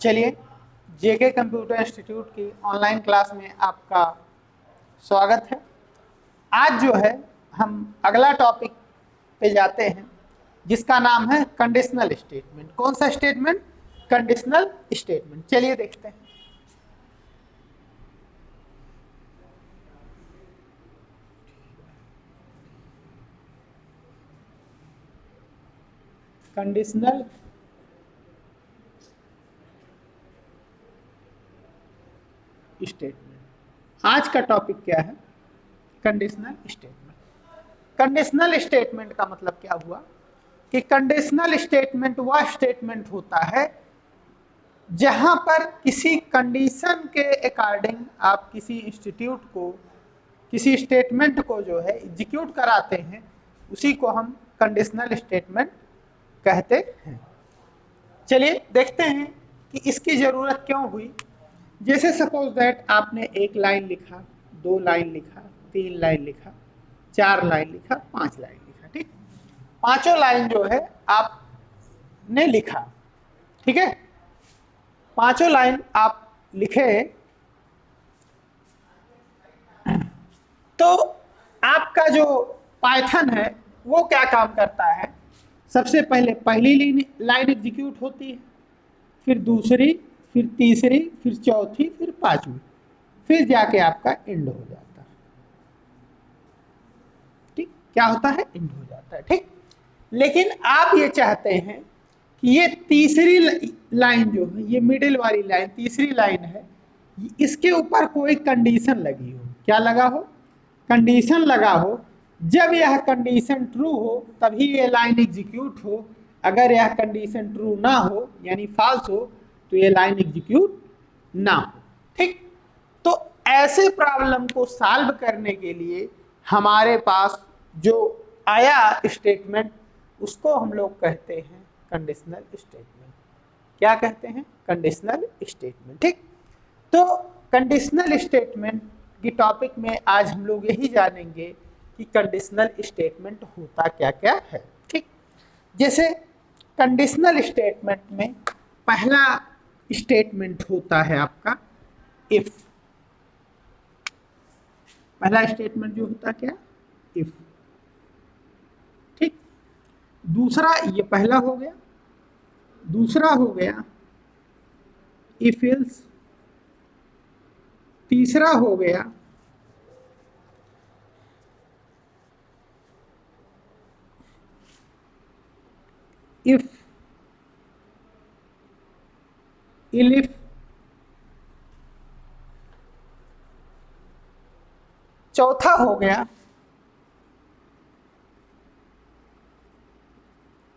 चलिए, जेके computer institute की online class में आपका स्वागत है। आज जो है हम अगला टॉपिक पे जाते हैं जिसका नाम है कंडीशनल स्टेटमेंट। कौन सा स्टेटमेंट? Conditional statement. चलिए देखते हैं। Conditional statement. आज का टॉपिक क्या है? Conditional statement. कंडीशनल स्टेटमेंट का मतलब क्या हुआ कि कंडीशनल स्टेटमेंट वह स्टेटमेंट होता है जहां पर किसी कंडीशन के अकॉर्डिंग आप किसी इंस्टीट्यूट को किसी स्टेटमेंट को जो है एग्जीक्यूट कराते हैं, उसी को हम कंडीशनल स्टेटमेंट कहते हैं। चलिए देखते हैं कि इसकी जरूरत क्यों हुई। जैसे सपोज दैट आपने एक लाइन लिखा, 2 लाइन लिखा, 3 लाइन लिखा, 4 लाइन लिखा, 5 लाइन लिखा। ठीक, पांचों लाइन जो है आपने लिखा। ठीक है, पांचों लाइन आप लिखे तो आपका जो पाइथन है वो क्या काम करता है? सबसे पहले पहली लाइन एग्जीक्यूट होती है, फिर दूसरी, फिर तीसरी, फिर चौथी, फिर पांचवी, फिर जाके आपका एंड हो जाता है। ठीक, क्या होता है? एंड हो जाता है। ठीक, लेकिन आप ये चाहते हैं कि ये तीसरी लाइन जो है, ये मिडिल वाली लाइन, तीसरी लाइन है, इसके ऊपर कोई कंडीशन लगी हो। क्या लगा हो? कंडीशन लगा हो। जब यह कंडीशन ट्रू हो तभी ये लाइन एग्जीक्यूट हो। अगर यह कंडीशन ट्रू ना हो यानी फॉल्स हो तो ये लाइन एग्जीक्यूट ना हो। ठीक, तो ऐसे प्रॉब्लम को सॉल्व करने के लिए हमारे पास जो आया स्टेटमेंट, उसको हम लोग कहते हैं कंडीशनल स्टेटमेंट। क्या कहते हैं? Conditional statement. ठीक, तो कंडीशनल स्टेटमेंट की टॉपिक में आज हम लोग यही जानेंगे कि कंडीशनल स्टेटमेंट होता क्या क्या है। ठीक, जैसे कंडीशनल स्टेटमेंट में पहला स्टेटमेंट होता है आपका इफ। पहला स्टेटमेंट जो होता क्या? इफ। ठीक, दूसरा, ये पहला हो गया। दूसरा हो गया इफ एल्स। तीसरा हो गया इफ इलिफ। चौथा हो गया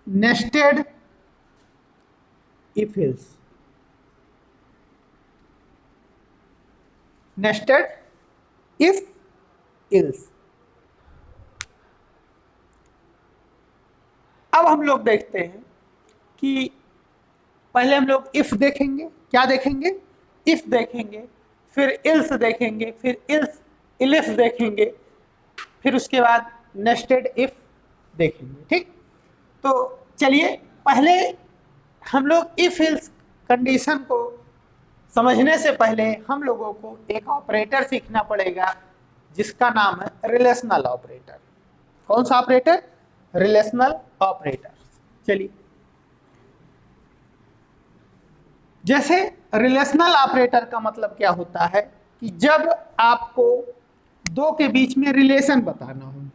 nested if else. Nested if else. अब हम लोग देखते हैं कि पहले हम लोग इफ देखेंगे। क्या देखेंगे? इफ देखेंगे, फिर इल्स देखेंगे, फिर इल्स इलिफ देखेंगे, फिर उसके बाद नेस्टेड इफ देखेंगे। ठीक, तो चलिए पहले हम लोग इफ इल्स कंडीशन को समझने से पहले हम लोगों को एक ऑपरेटर सीखना पड़ेगा जिसका नाम है रिलेशनल ऑपरेटर। कौन सा ऑपरेटर? Relational operator. चलिए, जैसे रिलेशनल ऑपरेटर का मतलब क्या होता है कि जब आपको दो के बीच में रिलेशन बताना हो।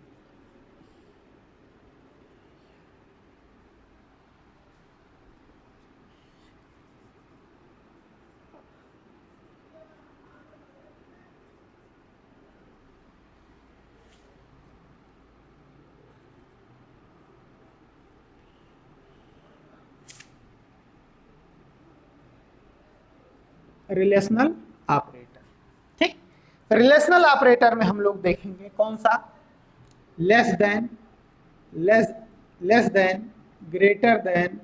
Relational operator. ठीक, रिलेशनल ऑपरेटर में हम लोग देखेंगे कौन सा? Less than, less than, greater than,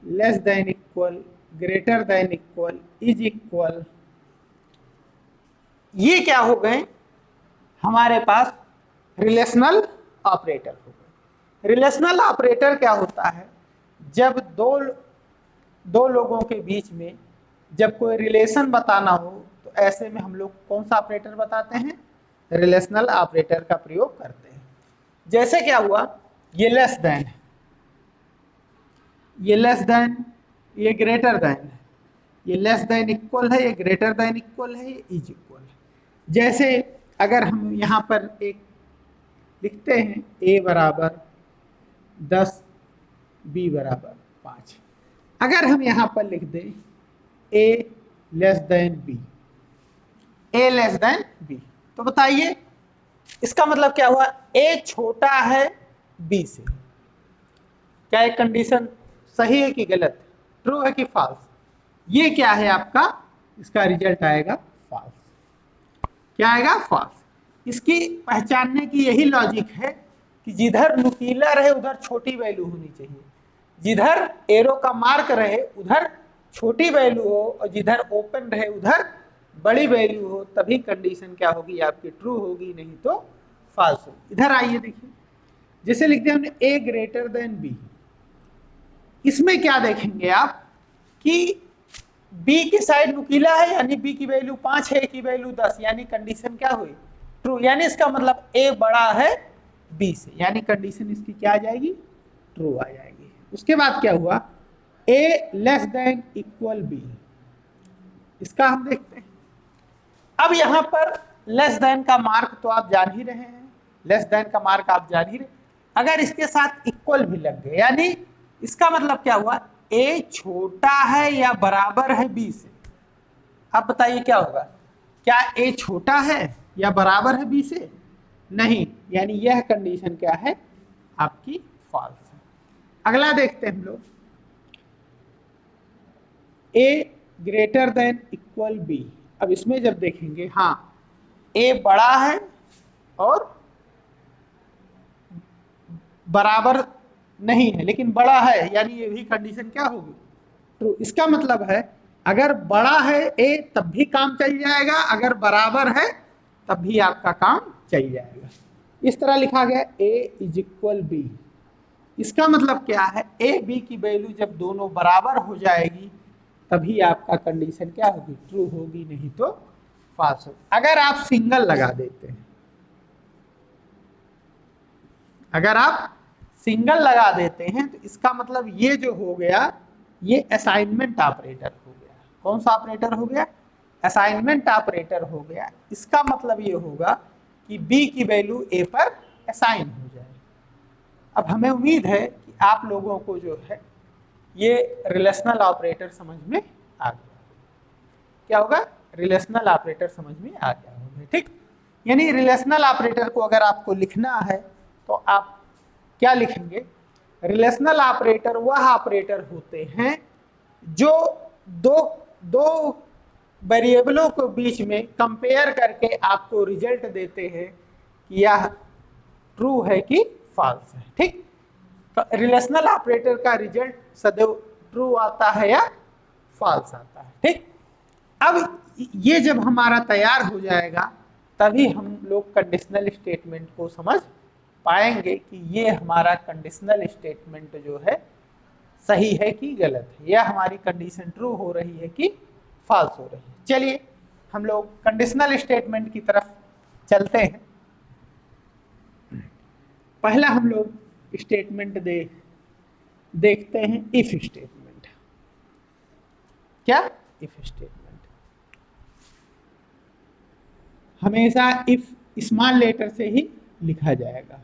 less than equal, greater than equal, is equal. ये क्या हो गए? हमारे पास रिलेशनल ऑपरेटर हो गए। रिलेशनल ऑपरेटर क्या होता है? जब दो दो लोगों के बीच में जब कोई रिलेशन बताना हो तो ऐसे में हम लोग कौन सा ऑपरेटर बताते हैं, रिलेशनल ऑपरेटर का प्रयोग करते हैं। जैसे क्या हुआ, ये लेस देन है, ये लेस देन, ये ग्रेटर देन है, ये लेस देन इक्वल है, ये ग्रेटर देन इक्वल है, ये इज इक्वल है। जैसे अगर हम यहाँ पर एक लिखते हैं a बराबर 10 b बराबर 5, अगर हम यहाँ पर लिख दें a less than b, a less than b, तो बताइए इसका मतलब क्या हुआ, a छोटा है b से। क्या एक कंडीशन सही है कि गलत, ट्रू है कि फॉल्स? ये क्या है आपका, इसका रिजल्ट आएगा फॉल्स। क्या आएगा, फॉल्स। इसकी पहचानने की यही लॉजिक है कि जिधर नुकीला रहे उधर छोटी वैल्यू होनी चाहिए, जिधर एरो का मार्क रहे उधर छोटी वैल्यू हो, और जिधर ओपन रहे उधर बड़ी वैल्यू हो, तभी कंडीशन क्या होगी आपकी, ट्रू होगी, नहीं तो फॉल्स होगी। इधर आइए देखिए, जैसे लिखते हैं हमने a ग्रेटर देन b, इसमें क्या देखेंगे आप कि b की साइड नुकीला है, यानी b की वैल्यू 5 है, a की वैल्यू 10, यानी कंडीशन क्या हुई, ट्रू। यानी इसका मतलब a बड़ा है b से, यानी कंडीशन इसकी क्या आ जाएगी, ट्रू आ जाएगी। उसके बाद क्या हुआ, a less than equal b, इसका हम देखते हैं। अब यहां पर लेस देन का मार्क तो आप जान ही रहे हैं, लेस देन का मार्क आप जान ही रहे, अगर इसके साथ इक्वल भी लग गए, यानी इसका मतलब क्या हुआ, a छोटा है या बराबर है b से। अब बताइए क्या होगा, क्या a छोटा है या बराबर है b से, नहीं, यानी यह कंडीशन क्या है आपकी, फॉल्स है। अगला देखते हैं हम लोग, a greater than equal b। अब इसमें जब देखेंगे, हाँ a बड़ा है और बराबर नहीं है, लेकिन बड़ा है, यानी ये भी कंडीशन क्या होगी, ट्रू। इसका मतलब है अगर बड़ा है a तब भी काम चल जाएगा, अगर बराबर है तब भी आपका काम चल जाएगा। इस तरह लिखा गया a इज इक्वल b, इसका मतलब क्या है, a b की वैल्यू जब दोनों बराबर हो जाएगी तभी आपका कंडीशन क्या होगी, ट्रू होगी, नहीं तो फॉल्स होगी। अगर आप सिंगल लगा देते हैं, अगर आप सिंगल लगा देते हैं तो इसका मतलब ये जो हो गया, ये असाइनमेंट ऑपरेटर हो गया। कौन सा ऑपरेटर हो गया, असाइनमेंट ऑपरेटर हो गया। इसका मतलब ये होगा कि b की वैल्यू a पर असाइन हो जाए। अब हमें उम्मीद है कि आप लोगों को जो है ये रिलेशनल ऑपरेटर समझ में आ गया। क्या होगा, रिलेशनल ऑपरेटर समझ में आ गया होगा, ठीक। यानी रिलेशनल ऑपरेटर को अगर आपको लिखना है तो आप क्या लिखेंगे, रिलेशनल ऑपरेटर वह ऑपरेटर होते हैं जो दो वेरिएबलों के बीच में कंपेयर करके आपको रिजल्ट देते हैं कि यह ट्रू है कि फॉल्स है, ठीक। तो रिलेशनल ऑपरेटर का रिजल्ट सदैव ट्रू आता है या फॉल्स आता है, ठीक। अब ये जब हमारा तैयार हो जाएगा तभी हम लोग कंडीशनल स्टेटमेंट को समझ पाएंगे कि ये हमारा कंडीशनल स्टेटमेंट जो है सही है कि गलत है, या हमारी कंडीशन ट्रू हो रही है कि फॉल्स हो रही है। चलिए हम लोग कंडीशनल स्टेटमेंट की तरफ चलते हैं। पहला हम लोग स्टेटमेंट देखते हैं इफ स्टेटमेंट। क्या, इफ स्टेटमेंट हमेशा इफ स्मॉल लेटर से ही लिखा जाएगा।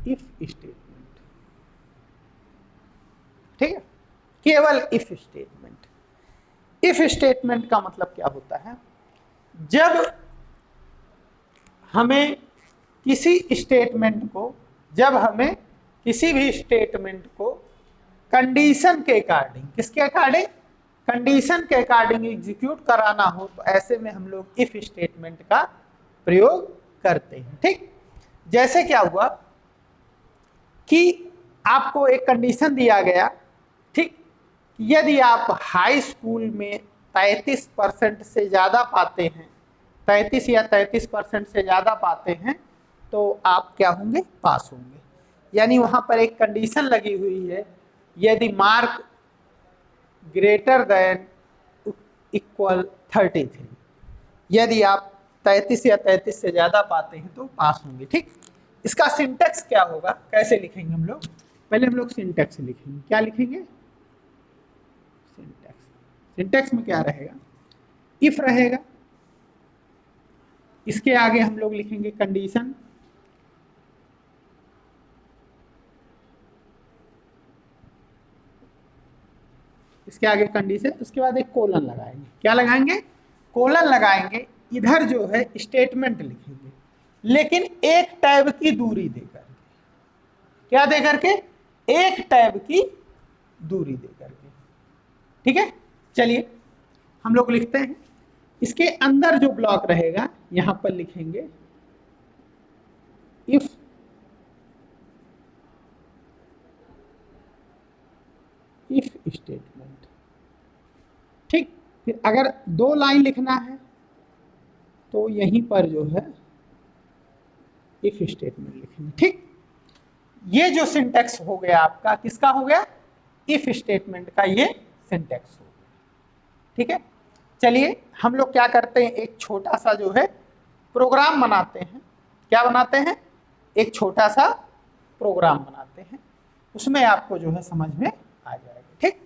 इफ स्टेटमेंट, ठीक है, केवल इफ स्टेटमेंट। इफ स्टेटमेंट का मतलब क्या होता है, जब हमें किसी भी स्टेटमेंट को कंडीशन के अकॉर्डिंग, किसके अकॉर्डिंग, कंडीशन के अकॉर्डिंग एग्जीक्यूट कराना हो तो ऐसे में हम लोग इफ स्टेटमेंट का प्रयोग करते हैं, ठीक। जैसे क्या हुआ कि आपको एक कंडीशन दिया गया, ठीक, यदि आप हाई स्कूल में 33% से ज़्यादा पाते हैं, 33 या 33% से ज़्यादा पाते हैं तो आप क्या होंगे, पास होंगे। यानी वहां पर एक कंडीशन लगी हुई है, यदि मार्क ग्रेटर देन इक्वल 33, यदि आप 33 या 33 से ज्यादा पाते हैं तो पास होंगे। ठीक, इसका सिंटेक्स क्या होगा, कैसे लिखेंगे हम लोग? पहले हम लोग सिंटेक्स लिखेंगे। क्या लिखेंगे? सिंटेक्स। सिंटेक्स में क्या रहेगा? इफ रहेगा, इसके आगे हम लोग लिखेंगे कंडीशन, इसके आगे कंडीशन, उसके बाद एक कोलन लगाएंगे। क्या लगाएंगे? कोलन लगाएंगे। इधर जो है स्टेटमेंट लिखेंगे, लेकिन एक टैब की दूरी देकर के। क्या देकर के? एक टैब की दूरी देकर के। ठीक है, चलिए हम लोग लिखते हैं। इसके अंदर जो ब्लॉक रहेगा यहां पर लिखेंगे इफ स्टेटमेंट। ठीक, फिर अगर 2 लाइन लिखना है तो यहीं पर जो है इफ स्टेटमेंट लिखेंगे। ठीक, ये जो सिंटेक्स हो गया आपका, किसका हो गया? इफ स्टेटमेंट का ये सिंटेक्स हो गया। ठीक है, चलिए हम लोग क्या करते हैं, एक छोटा सा जो है प्रोग्राम बनाते हैं। क्या बनाते हैं? एक छोटा सा प्रोग्राम बनाते हैं, उसमें आपको जो है समझ में आ जाएगा। ठीक,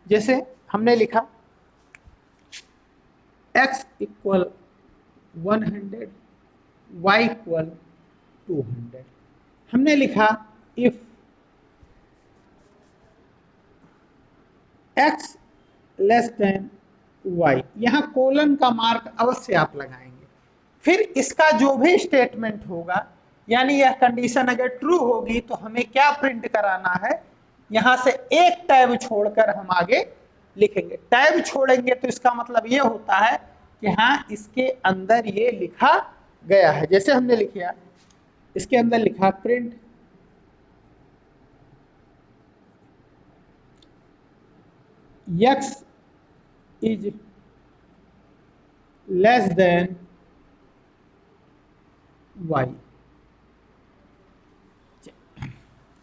जैसे हमने लिखा x इक्वल 100, y इक्वल 200। हमने लिखा if x less than y, यहां कोलन का मार्क अवश्य आप लगाएंगे। फिर इसका जो भी स्टेटमेंट होगा, यानी यह कंडीशन अगर ट्रू होगी तो हमें क्या प्रिंट कराना है, यहां से एक टैब छोड़कर हम आगे लिखेंगे। टैब छोड़ेंगे तो इसका मतलब ये होता है कि हाँ, इसके अंदर ये लिखा गया है। जैसे हमने लिखा, इसके अंदर लिखा print x is less than y।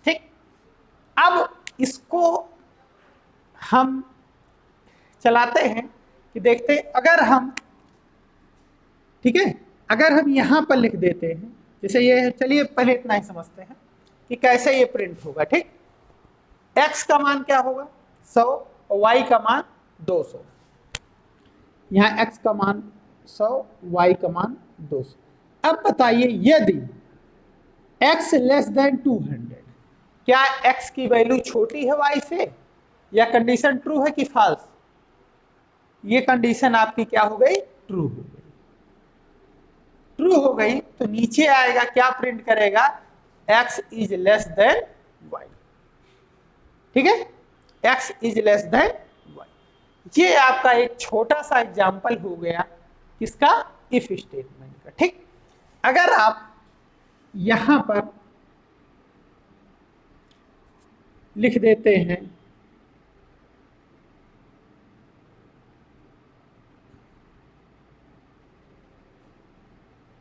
ठीक, अब इसको हम चलाते हैं कि देखते हैं, अगर हम, ठीक है, अगर हम यहां पर लिख देते हैं जैसे ये है। चलिए पहले इतना ही समझते हैं कि कैसे ये प्रिंट होगा। ठीक, x का मान क्या होगा? 100 और y का मान 200। यहां x का मान 100, y का मान 200। अब बताइए, यदि x लेस देन 200, क्या x की वैल्यू छोटी है y से, या कंडीशन ट्रू है कि फॉल्स? ये कंडीशन आपकी क्या हो गई? ट्रू हो गई। ट्रू हो गई तो नीचे आएगा, क्या प्रिंट करेगा? x is less than y। ठीक है, x is less than y। ये आपका एक छोटा सा एग्जांपल हो गया किसका? इफ स्टेटमेंट का। ठीक, अगर आप यहां पर लिख देते हैं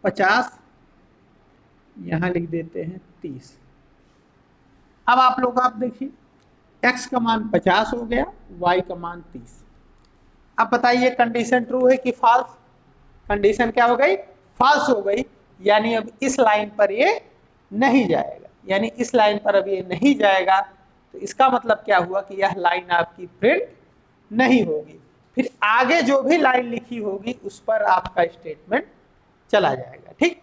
पचास, यहां लिख देते हैं 30। अब आप लोग आप देखिए, x का मान 50 हो गया, y का मान 30। अब बताइए कंडीशन ट्रू है कि फॉल्स? कंडीशन क्या हो गई? फॉल्स हो गई। यानी अब इस लाइन पर ये नहीं जाएगा, यानी इस लाइन पर अब ये नहीं जाएगा, तो इसका मतलब क्या हुआ कि यह लाइन आपकी प्रिंट नहीं होगी। फिर आगे जो भी लाइन लिखी होगी उस पर आपका स्टेटमेंट चला जाएगा। ठीक,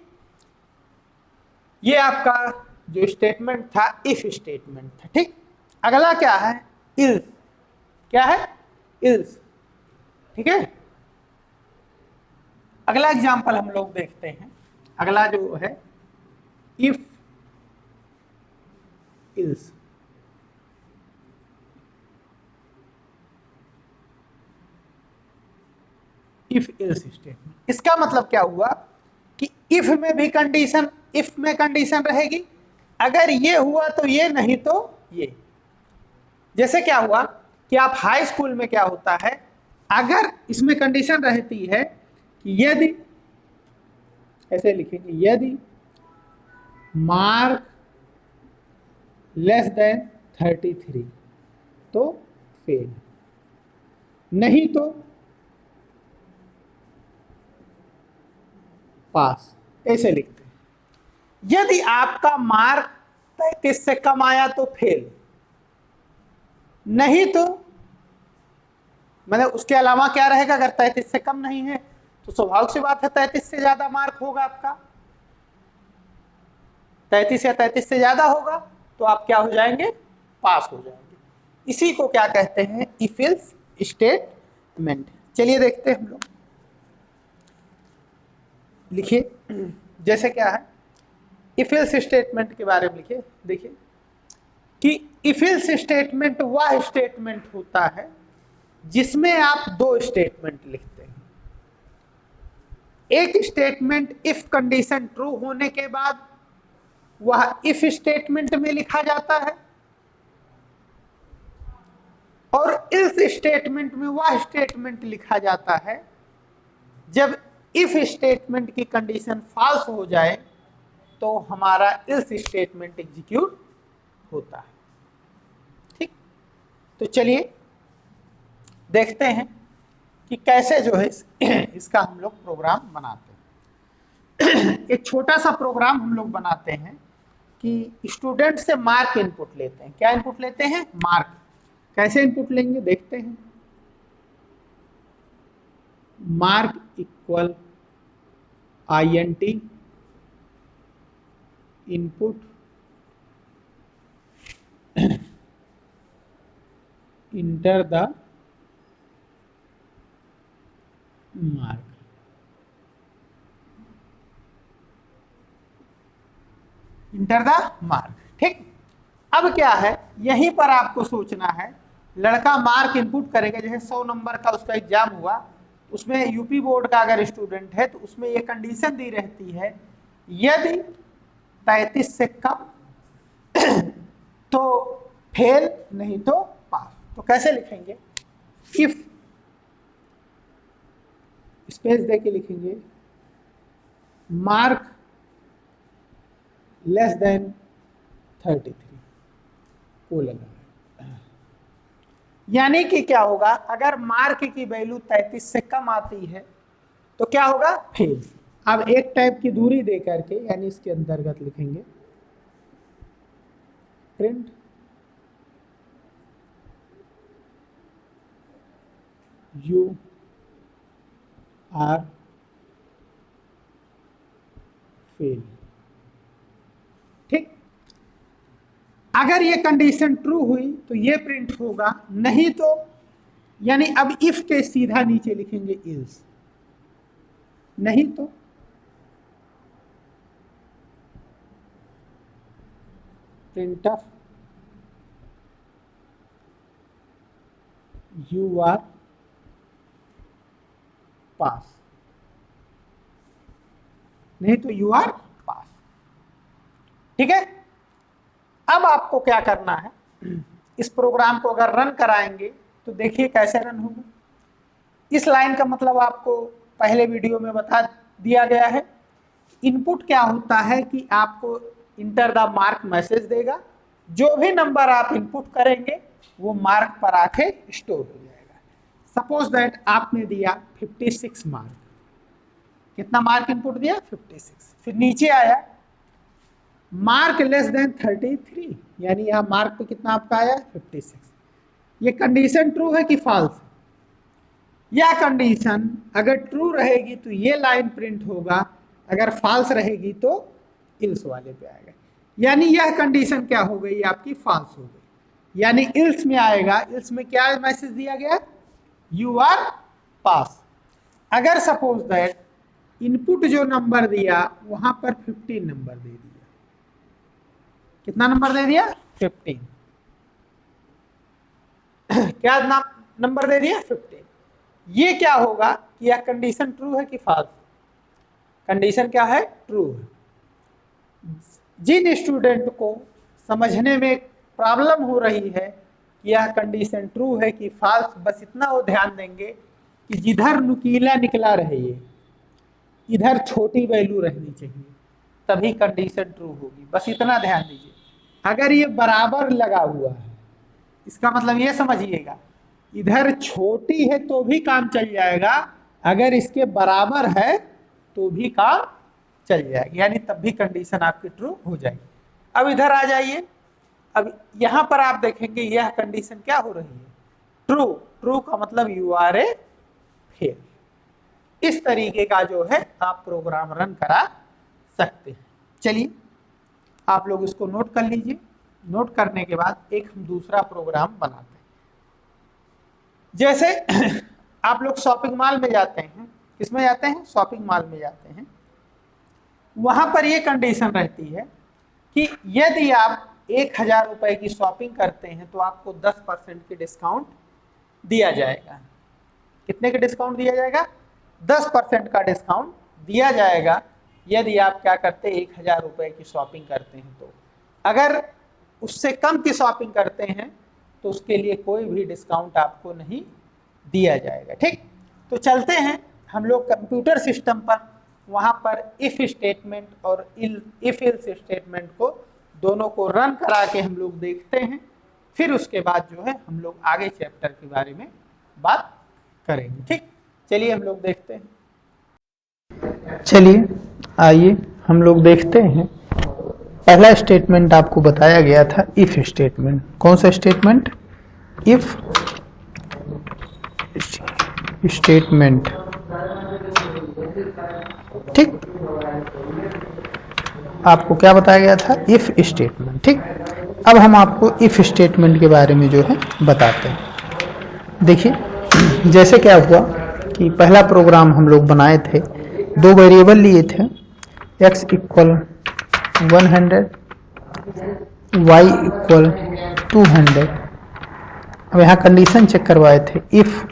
ये आपका जो स्टेटमेंट था इफ स्टेटमेंट था। ठीक, अगला क्या है? इल्स। क्या है? इल्स। ठीक है, अगला एग्जांपल हम लोग देखते हैं। अगला जो है if ills. If ills statement, इसका मतलब क्या हुआ कि इफ में भी कंडीशन, इफ में कंडीशन रहेगी, अगर ये हुआ तो ये, नहीं तो ये। जैसे क्या हुआ कि आप हाई स्कूल में क्या होता है अगर इसमें कंडीशन रहती है कि यदि, ऐसे लिखेंगे, यदि मार्क लेस देन 33 तो फेल, नहीं तो पास, ऐसे लिखते हैं। यदि आपका मार्क 33 से कम आया तो फेल, नहीं तो मतलब उसके अलावा क्या रहेगा, अगर 33 से कम नहीं है तो स्वाभाविक सी बात है 33 से ज्यादा मार्क होगा आपका, 33 या 33 से ज्यादा होगा तो आप क्या हो जाएंगे, पास हो जाएंगे। इसी को क्या कहते हैं, इफ एल्स स्टेटमेंट। चलिए देखते हैं हम लोग, लिखिए जैसे क्या है, इफ एल्स स्टेटमेंट के बारे में लिखिए। देखिए कि इफ एल्स स्टेटमेंट वह स्टेटमेंट होता है जिसमें आप दो स्टेटमेंट लिखते हैं। एक स्टेटमेंट इफ कंडीशन ट्रू होने के बाद वह इफ स्टेटमेंट में लिखा जाता है, और इस स्टेटमेंट में वह स्टेटमेंट लिखा जाता है जब इफ स्टेटमेंट की कंडीशन फॉल्स हो जाए तो हमारा इल्स स्टेटमेंट एग्जीक्यूट होता है। ठीक, तो चलिए देखते हैं कि कैसे जो है इसका हम लोग प्रोग्राम बनाते हैं। एक छोटा सा प्रोग्राम हम लोग बनाते हैं कि स्टूडेंट से मार्क इनपुट लेते हैं। क्या इनपुट लेते हैं, मार्क। कैसे इनपुट लेंगे देखते हैं। Mark equal INT input enter the mark. Enter the mark. ठीक, अब क्या है, यहीं पर आपको सोचना है, लड़का मार्क इनपुट करेगा। जैसे 100 नंबर का उसका एग्जाम हुआ, उसमें यूपी बोर्ड का अगर स्टूडेंट है तो उसमें ये कंडीशन दी रहती है, यदि 33 से कम तो फेल, नहीं तो पास। तो कैसे लिखेंगे, इफ स्पेस दे के लिखेंगे मार्क लेस देन 33 कोलन। यानी कि क्या होगा, अगर मार्क की वैल्यू 33 से कम आती है तो क्या होगा, फेल। अब एक टाइप की दूरी दे करके, यानी इसके अंतर्गत लिखेंगे प्रिंट यू आर फेल। ठीक, अगर ये कंडीशन ट्रू हुई तो ये प्रिंट होगा, नहीं तो, यानी अब इफ के सीधा नीचे लिखेंगे इल्स, नहीं तो प्रिंट ऑफ यू आर पास, नहीं तो यू आर पास। ठीक है, अब आपको क्या करना है, इस प्रोग्राम को अगर रन कराएंगे तो देखिए कैसे रन होगा। इस लाइन का मतलब आपको पहले वीडियो में बता दिया गया है। इनपुट क्या होता है कि आपको इंटर द मार्क मैसेज देगा, जो भी नंबर आप इनपुट करेंगे वो मार्क पर आके स्टोर हो जाएगा। सपोज दैट आपने दिया 56 मार्क, कितना मार्क इनपुट दिया, 56। फिर नीचे आया मार्क लेस देन 33, यानी यहां मार्क पे कितना आपका आया, 56। ये कंडीशन ट्रू है कि फॉल्स? यह कंडीशन अगर ट्रू रहेगी तो ये लाइन प्रिंट होगा, अगर फॉल्स रहेगी तो इल्स वाले पे आएगा। यानी यह कंडीशन क्या हो गई, आपकी फॉल्स हो गई, यानी इल्स में आएगा। इल्स में क्या मैसेज दिया गया, यू आर पास। अगर सपोज दैट इनपुट जो नंबर दिया वहां पर 15 नंबर दे दिया, कितना नंबर दे दिया, 15। क्या नंबर दे दिया, 15। ये क्या होगा कि यह कंडीशन ट्रू है कि फॉल्स? कंडीशन क्या है, ट्रू है। जिन स्टूडेंट को समझने में प्रॉब्लम हो रही है कि यह कंडीशन ट्रू है कि फॉल्स, बस इतना वो ध्यान देंगे कि जिधर नुकीला निकला रहे ये, इधर छोटी वैल्यू रहनी चाहिए, तभी कंडीशन ट्रू होगी। बस इतना ध्यान दीजिए। अगर ये बराबर लगा हुआ है, इसका मतलब ये समझिएगा, इधर छोटी है तो भी काम चल जाएगा, अगर इसके बराबर है तो भी काम चल जाएगा, यानी तब भी कंडीशन आपकी ट्रू हो जाएगी। अब इधर आ जाइए। अब यहां पर आप देखेंगे यह कंडीशन क्या हो रही है, ट्रू। ट्रू का मतलब यू आर ए फेल। इस तरीके का जो है आप प्रोग्राम रन करा सकते हैं। चलिए आप लोग इसको नोट कर लीजिए। नोट करने के बाद एक हम दूसरा प्रोग्राम बनाते हैं। जैसे आप लोग शॉपिंग मॉल में जाते हैं, किसमें जाते हैं, शॉपिंग मॉल में जाते हैं। वहां पर यह कंडीशन रहती है कि यदि आप 1000 रुपए की शॉपिंग करते हैं तो आपको 10% की डिस्काउंट दिया जाएगा। कितने का डिस्काउंट दिया जाएगा, 10% का डिस्काउंट दिया जाएगा यदि आप क्या करते हैं, 1000 रुपए की शॉपिंग करते हैं। तो अगर उससे कम की शॉपिंग करते हैं तो उसके लिए कोई भी डिस्काउंट आपको नहीं दिया जाएगा। ठीक, तो चलते हैं हम लोग कंप्यूटर सिस्टम पर। वहां पर इफ स्टेटमेंट और इफ एल्स स्टेटमेंट को दोनों को रन करा के हम लोग देखते हैं। फिर उसके बाद जो है हम लोग आगे चैप्टर के बारे में बात करेंगे। ठीक, चलिए हम लोग देखते हैं। चलिए आइए हम लोग देखते हैं। पहला स्टेटमेंट आपको बताया गया था इफ स्टेटमेंट। कौन सा स्टेटमेंट, इफ स्टेटमेंट। ठीक, आपको क्या बताया गया था, इफ स्टेटमेंट। ठीक, अब हम आपको इफ स्टेटमेंट के बारे में जो है बताते हैं। देखिए जैसे क्या हुआ कि पहला प्रोग्राम हम लोग बनाए थे, दो वेरिएबल लिए थे, x इक्वल 100, y इक्वल 200। अब यहाँ कंडीशन चेक करवाए थे, if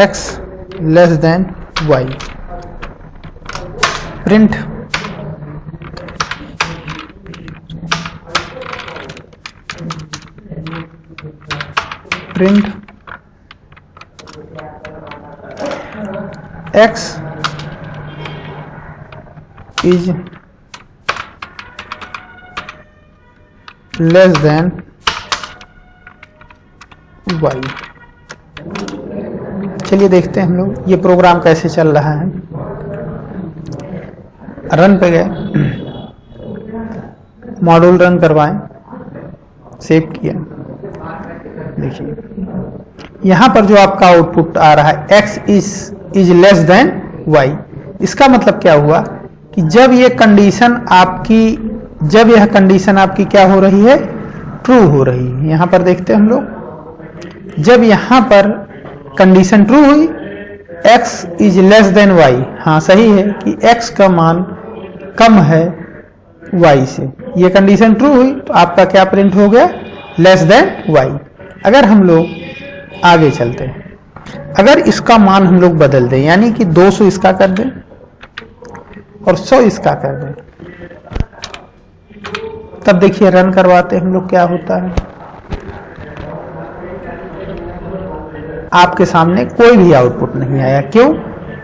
x less than y, print x is less than y। चलिए देखते हैं हम लोग ये प्रोग्राम कैसे चल रहा है। रन पे गए, मॉड्यूल रन करवाएं, सेव किया। देखिए यहां पर जो आपका आउटपुट आ रहा है, x is less than y। इसका मतलब क्या हुआ कि जब ये कंडीशन आपकी, जब यह कंडीशन आपकी क्या हो रही है, ट्रू हो रही है। यहां पर देखते हैं हम लोग, जब यहां पर कंडीशन ट्रू हुई, x is less than y, हाँ सही है कि x का मान कम है y से, ये कंडीशन ट्रू हुई तो आपका क्या प्रिंट हो गया, लेस देन y। अगर हम लोग आगे चलते हैं, अगर इसका मान हम लोग बदल दें, यानी कि 200 इसका कर दें और 100 इसका कर दें, तब देखिए रन करवाते हम लोग क्या होता है। आपके सामने कोई भी आउटपुट नहीं आया। क्यों?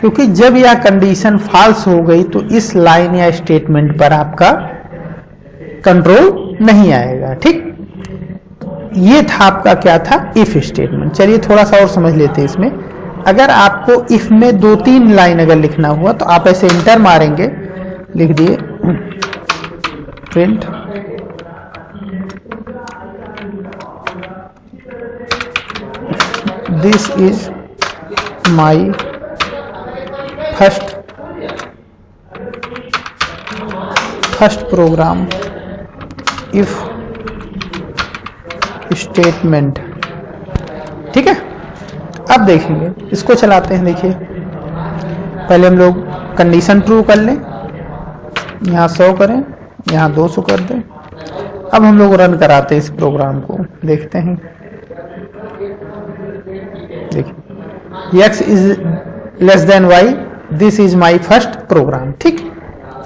क्योंकि जब यह कंडीशन फॉल्स हो गई तो इस लाइन या स्टेटमेंट पर आपका कंट्रोल नहीं आएगा। ठीक, ये था आपका क्या था, इफ स्टेटमेंट। चलिए थोड़ा सा और समझ लेते हैं इसमें। अगर आपको इफ में 2-3 लाइन अगर लिखना हुआ तो आप ऐसे इंटर मारेंगे, लिख दिए print this is my first program if statement. ठीक है, अब देखेंगे, इसको चलाते हैं। देखिए पहले हम लोग कंडीशन ट्रू कर लें, यहाँ 100 करें, यहाँ 200 कर दें। अब हम लोग रन कराते हैं इस प्रोग्राम को, देखते हैं। देखिए x is less than y, this is my first program. ठीक,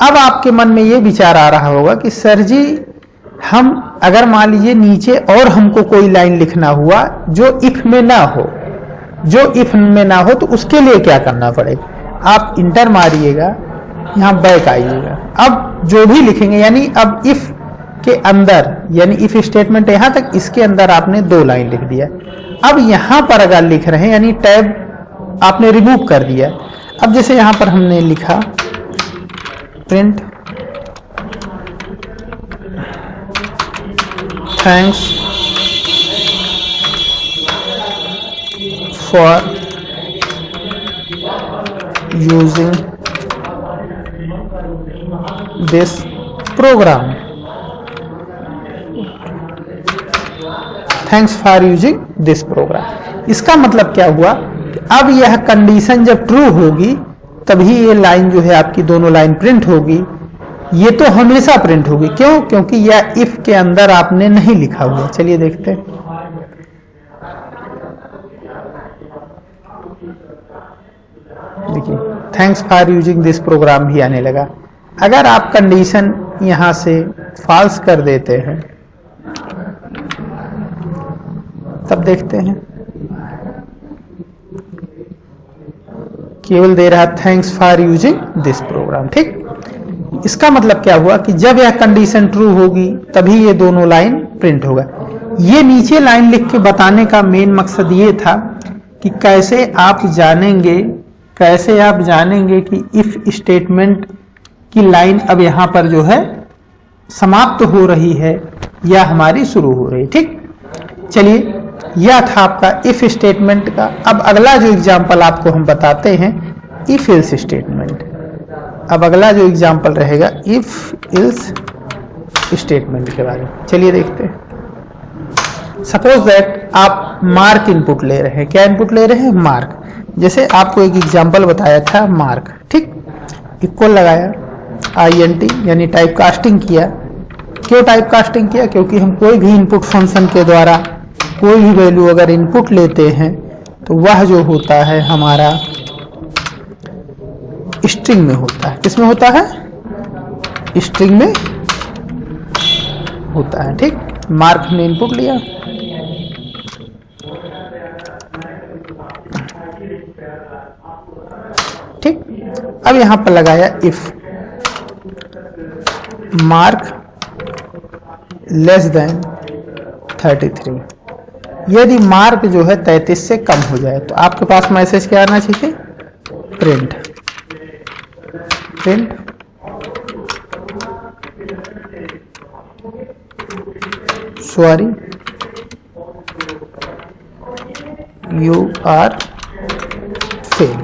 अब आपके मन में ये विचार आ रहा होगा कि सर जी हम अगर मान लीजिए नीचे और हमको कोई लाइन लिखना हुआ जो इफ में ना हो, तो उसके लिए क्या करना पड़ेगा, आप इंटर मारिएगा, यहाँ बैक आइएगा। अब जो भी लिखेंगे, यानी अब इफ के अंदर, यानी इफ स्टेटमेंट यहां तक, इसके अंदर आपने 2 लाइन लिख दिया। अब यहां पर अगर लिख रहे हैं, यानी टैब आपने रिमूव कर दिया। अब जैसे यहां पर हमने लिखा print thanks for using this program, thanks for using this program. इसका मतलब क्या हुआ, अब यह कंडीशन जब ट्रू होगी तभी ये लाइन जो है आपकी, दोनों लाइन प्रिंट होगी। ये तो हमेशा प्रिंट होगी, क्यों, क्योंकि यह इफ के अंदर आपने नहीं लिखा हुआ। चलिए देखते हैं, देखिए thanks for using this program भी आने लगा। अगर आप कंडीशन यहां से फॉल्स कर देते हैं तब देखते हैं, केवल दे रहा thanks for using this program. ठीक, इसका मतलब क्या हुआ कि जब यह कंडीशन ट्रू होगी तभी ये दोनों लाइन प्रिंट होगा। ये नीचे लाइन लिख के बताने का मेन मकसद ये था कि कैसे आप जानेंगे कि इफ स्टेटमेंट की लाइन अब यहां पर जो है समाप्त हो रही है या हमारी शुरू हो रही। ठीक, चलिए यह था आपका इफ स्टेटमेंट का। अब अगला जो एग्जांपल आपको हम बताते हैं इफ एल्स स्टेटमेंट। अब अगला जो एग्जांपल रहेगा इफ एल्स स्टेटमेंट के बारे में। चलिए देखते हैं। सपोज दैट आप मार्क इनपुट ले रहे हैं। क्या इनपुट ले रहे हैं, मार्क। जैसे आपको एक एग्जांपल बताया था मार्क। ठीक, इक्वल लगाया, INT यानी टाइप कास्टिंग किया। क्यों टाइप कास्टिंग किया, क्योंकि हम कोई भी इनपुट फंक्शन के द्वारा कोई भी वैल्यू अगर इनपुट लेते हैं तो वह जो होता है हमारा स्ट्रिंग में होता है। किसमें होता है, स्ट्रिंग में होता है। ठीक, मार्क ने इनपुट लिया, ठीक, अब यहां पर लगाया इफ मार्क लेस देन 33। यदि मार्क जो है 33 से कम हो जाए तो आपके पास मैसेज क्या आना चाहिए, print sorry you are fail.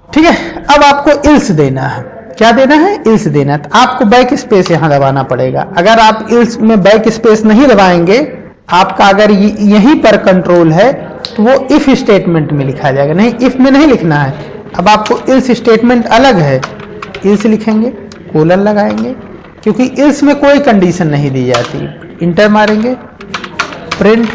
ठीक है, अब आपको इल्स देना है। क्या देना है, इल्स देना है। तो आपको बैक स्पेस यहां दबाना पड़ेगा। अगर आप इल्स में बैक स्पेस नहीं दबाएंगे, आपका अगर यहीं पर कंट्रोल है तो वो इफ स्टेटमेंट में लिखा जाएगा। नहीं, इफ में नहीं लिखना है। अब आपको इल्स स्टेटमेंट अलग है, इल्स लिखेंगे, कोलन लगाएंगे, क्योंकि इल्स में कोई कंडीशन नहीं दी जाती। इंटर मारेंगे, print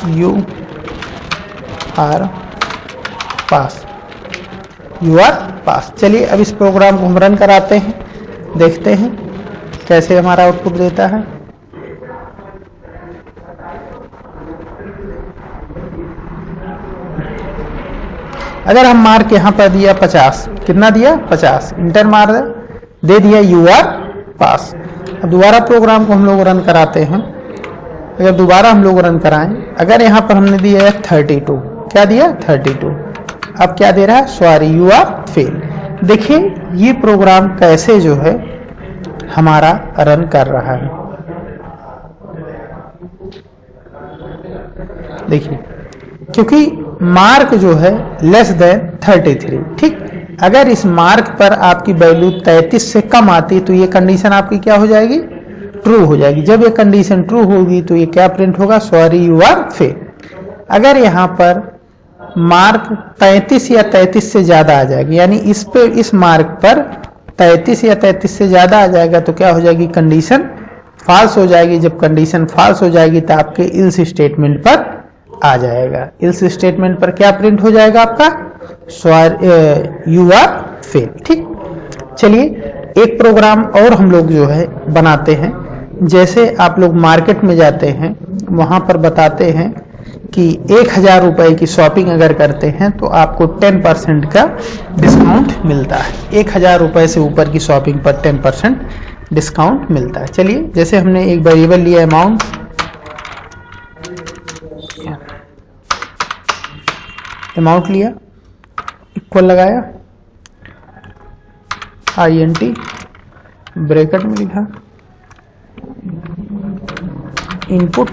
you are pass, you are pass. चलिए अब इस प्रोग्राम को हम रन कराते हैं, देखते हैं कैसे हमारा आउटपुट देता है। अगर हम मार्क यहां पर दिया 50, कितना दिया 50, इंटर मार दे दिया यू आर पास। अब दोबारा प्रोग्राम को हम लोग रन कराते हैं। अगर दोबारा हम लोग रन कराएं, अगर यहां पर हमने दिया है 32, क्या दिया 32, अब क्या दे रहा है, सॉरी यू आर फेल। देखिए ये प्रोग्राम कैसे जो है हमारा रन कर रहा है। देखिए, क्योंकि मार्क जो है लेस देन 33। ठीक, अगर इस मार्क पर आपकी वैल्यू 33 से कम आती तो ये कंडीशन आपकी क्या हो जाएगी, ट्रू हो जाएगी। जब ये कंडीशन ट्रू होगी तो ये क्या प्रिंट होगा, सॉरी यू आर फेल। अगर यहां पर मार्क 33 या 33 से ज्यादा आ जाएगी, यानी इस मार्क पर 33 या 33 से ज्यादा आ जाएगा तो क्या हो जाएगी, कंडीशन फॉल्स हो जाएगी। जब कंडीशन फॉल्स हो जाएगी तो आपके इल्स स्टेटमेंट पर आ जाएगा। इल्स स्टेटमेंट पर क्या प्रिंट हो जाएगा आपका, यू आर फेल। ठीक, चलिए एक प्रोग्राम और हम लोग जो है बनाते हैं। जैसे आप लोग मार्केट में जाते हैं, वहां पर बताते हैं कि 1000 रुपए की शॉपिंग अगर करते हैं तो आपको 10% का डिस्काउंट मिलता है। 1000 रुपए से ऊपर की शॉपिंग पर 10% डिस्काउंट मिलता है। चलिए जैसे हमने एक वेरिएबल लिया अमाउंट, लिया, इक्वल लगाया, INT ब्रैकेट में लिखा, इनपुट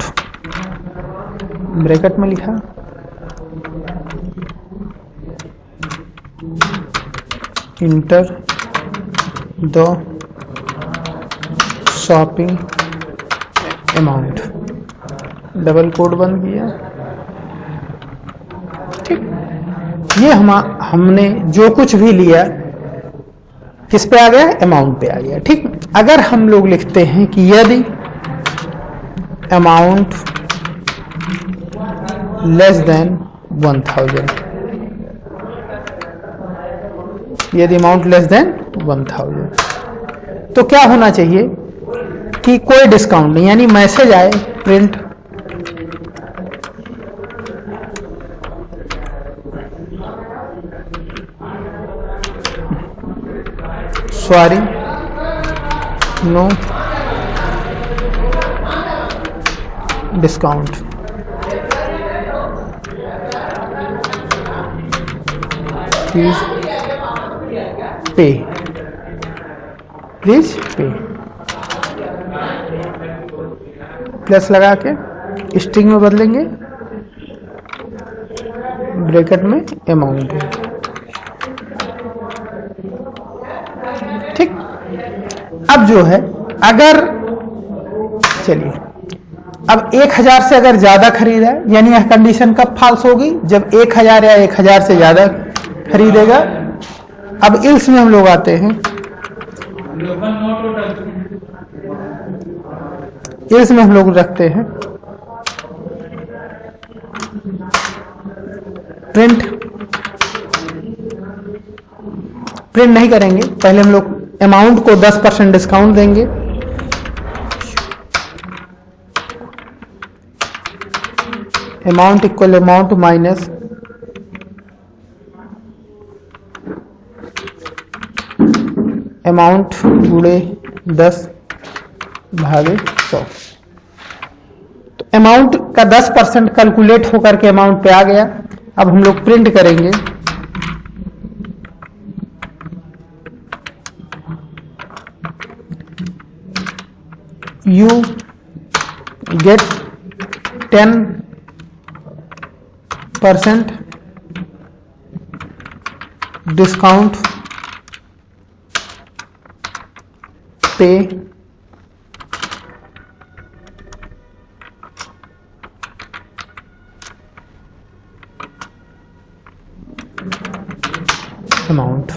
ब्रैकेट में लिखा, enter the shopping amount, double quote बंद किया। ठीक, ये हमने जो कुछ भी लिया किस पे आ गया, अमाउंट पे आ गया। ठीक, अगर हम लोग लिखते हैं कि यदि अमाउंट लेस देन 1000, यदि अमाउंट लेस देन 1000, तो क्या होना चाहिए कि कोई डिस्काउंट नहीं, यानी मैसेज आए print sorry no discount, please pay, please pay, plus लगा के स्ट्रिंग में बदलेंगे, ब्रैकेट में अमाउंट। ठीक, अब जो है अगर चलिए अब 1000 से अगर ज्यादा खरीदा है, यानी यह कंडीशन कब फॉल्स होगी, जब 1000 या 1000 से ज्यादा खरीदेगा। अब इल्स में हम लोग आते हैं, इल्स में हम लोग रखते हैं प्रिंट नहीं करेंगे, पहले हम लोग अमाउंट को 10% डिस्काउंट देंगे। Amount equal amount minus amount गुणे 10 भागे 100। तो अमाउंट का 10% कैलकुलेट होकर के अमाउंट पे आ गया। अब हम लोग प्रिंट करेंगे you get 10% discount pay amount।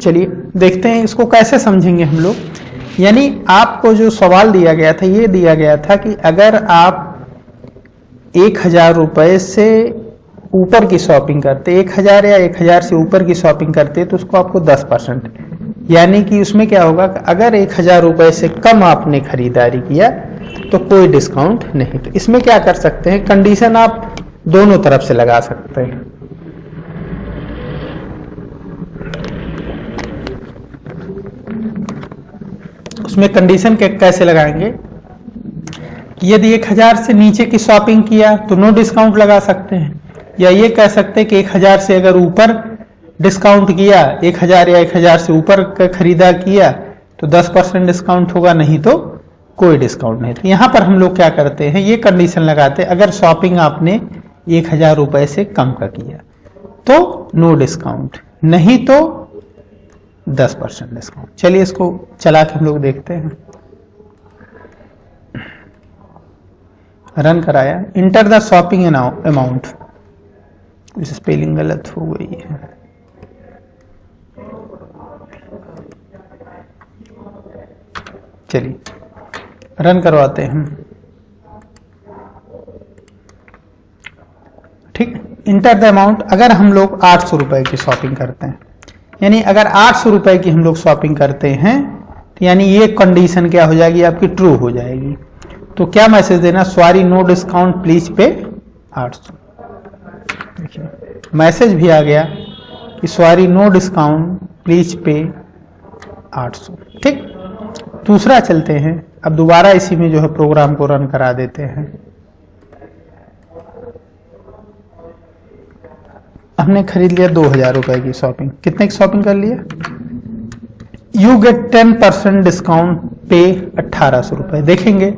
चलिए देखते हैं इसको कैसे समझेंगे हम लोग। यानी आपको जो सवाल दिया गया था, ये दिया गया था कि अगर आप 1000 रुपए से ऊपर की शॉपिंग करते, 1000 या 1000 से ऊपर की शॉपिंग करते, तो उसको आपको 10%, यानी कि उसमें क्या होगा, अगर 1000 रुपए से कम आपने खरीदारी किया तो कोई डिस्काउंट नहीं। तो इसमें क्या कर सकते हैं, कंडीशन आप दोनों तरफ से लगा सकते हैं। उसमें कंडीशन कैसे लगाएंगे, यदि 1000 से नीचे की शॉपिंग किया तो नो डिस्काउंट लगा सकते हैं, या ये कह सकते हैं कि 1000 से अगर ऊपर डिस्काउंट किया, 1000 या 1000 से ऊपर का खरीदा किया तो 10% डिस्काउंट होगा, नहीं तो कोई डिस्काउंट नहीं। तो यहां पर हम लोग क्या करते हैं, ये कंडीशन लगाते हैं, अगर शॉपिंग आपने 1000 रुपए से कम का किया तो नो डिस्काउंट, नहीं तो 10% डिस्काउंट। चलिए इसको चला के हम लोग देखते हैं। रन कराया, इंटर द शॉपिंग अमाउंट, इस स्पेलिंग गलत हो गई है। चलिए रन करवाते हैं। Enter the amount. अगर हम लोग 800 रुपए की शॉपिंग करते हैं, यानी अगर 800 रुपए की हम लोग शॉपिंग करते हैं तो यानी ये कंडीशन क्या हो जाएगी आपकी, ट्रू हो जाएगी। तो क्या मैसेज देना, सॉरी नो डिस्काउंट प्लीज पे 800। देखिए मैसेज भी आ गया कि सॉरी नो डिस्काउंट प्लीज पे 800। ठीक, दूसरा चलते हैं, अब दोबारा इसी में जो है प्रोग्राम को रन करा देते हैं। हमने खरीद लिया 2000 रुपए की शॉपिंग, कितने की शॉपिंग कर लिया, यू गेट 10% डिस्काउंट पे 1800 रुपए। देखेंगे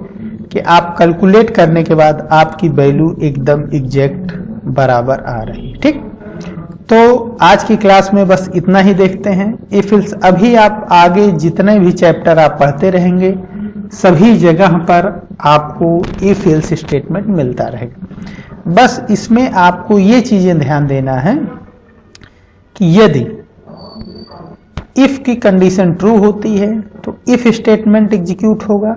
कि आप कैलकुलेट करने के बाद आपकी वैल्यू एकदम एग्जैक्ट बराबर आ रही। ठीक, तो आज की क्लास में बस इतना ही देखते हैं। इफ एल्स अभी आप आगे जितने भी चैप्टर आप पढ़ते रहेंगे सभी जगह पर आपको इफ एल्स स्टेटमेंट मिलता रहेगा। बस इसमें आपको ये चीजें ध्यान देना है कि यदि इफ की कंडीशन ट्रू होती है तो इफ स्टेटमेंट एग्जीक्यूट होगा,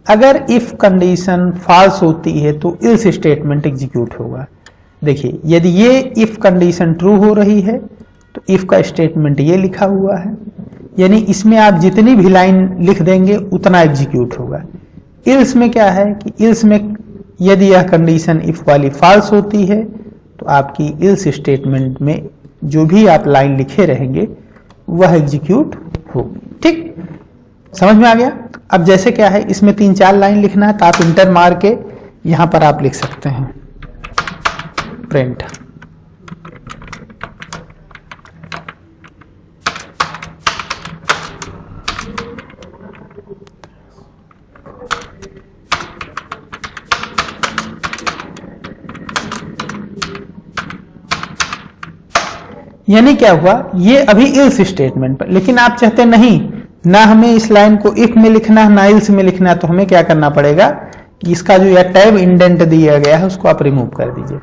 अगर इफ कंडीशन फॉल्स होती है तो एल्स स्टेटमेंट एग्जीक्यूट होगा। देखिए यदि ये इफ कंडीशन ट्रू हो रही है तो इफ का स्टेटमेंट ये लिखा हुआ है, यानी इसमें आप जितनी भी लाइन लिख देंगे उतना एग्जीक्यूट होगा। इल्स में क्या है कि इल्स में यदि यह कंडीशन इफ वाली फॉल्स होती है तो आपकी इल्स स्टेटमेंट में जो भी आप लाइन लिखे रहेंगे वह एग्जीक्यूट होगी। ठीक, समझ में आ गया। अब जैसे क्या है, इसमें 3-4 लाइन लिखना है तो आप इंटर मार के यहां पर आप लिख सकते हैं प्रिंट। यानी क्या हुआ, ये अभी इल्स स्टेटमेंट पर, लेकिन आप चाहते नहीं ना हमें इस लाइन को इफ में लिखना ना इल्स में लिखना, तो हमें क्या करना पड़ेगा कि इसका जो यह टैब इंडेंट दिया गया है उसको आप रिमूव कर दीजिए।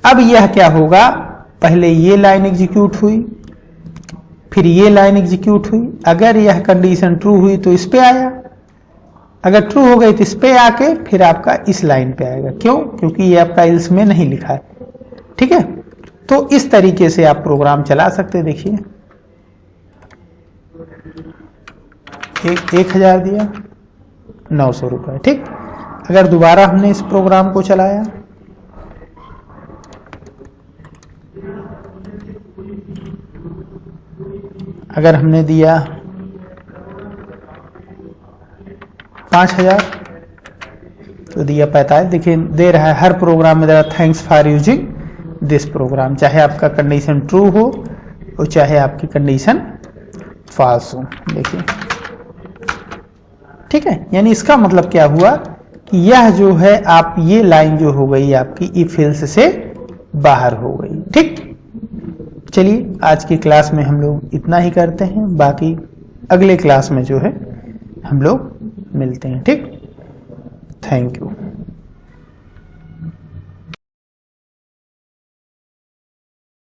अब यह क्या होगा, पहले ये लाइन एग्जीक्यूट हुई, फिर ये लाइन एग्जीक्यूट हुई। अगर यह कंडीशन ट्रू हुई तो इस पे आया, अगर ट्रू हो गई तो इस पे आके फिर आपका इस लाइन पे आएगा। क्यों, क्योंकि ये आपका इल्स में नहीं लिखा है। ठीक है, तो इस तरीके से आप प्रोग्राम चला सकते। देखिए 1000 दिया 900 रुपए। ठीक, अगर दोबारा हमने इस प्रोग्राम को चलाया, अगर हमने दिया 5000 तो दिया 45। देखिए दे रहा है हर प्रोग्राम में दे रहा thanks for using this program, चाहे आपका कंडीशन ट्रू हो और चाहे आपकी कंडीशन फॉल्स हो। देखिए ठीक है, यानी इसका मतलब क्या हुआ कि यह जो है आप ये लाइन जो हो गई आपकी इफ एल्स से बाहर हो गई। ठीक, चलिए आज की क्लास में हम लोग इतना ही करते हैं, बाकी अगले क्लास में जो है हम लोग मिलते हैं। ठीक, थैंक यू।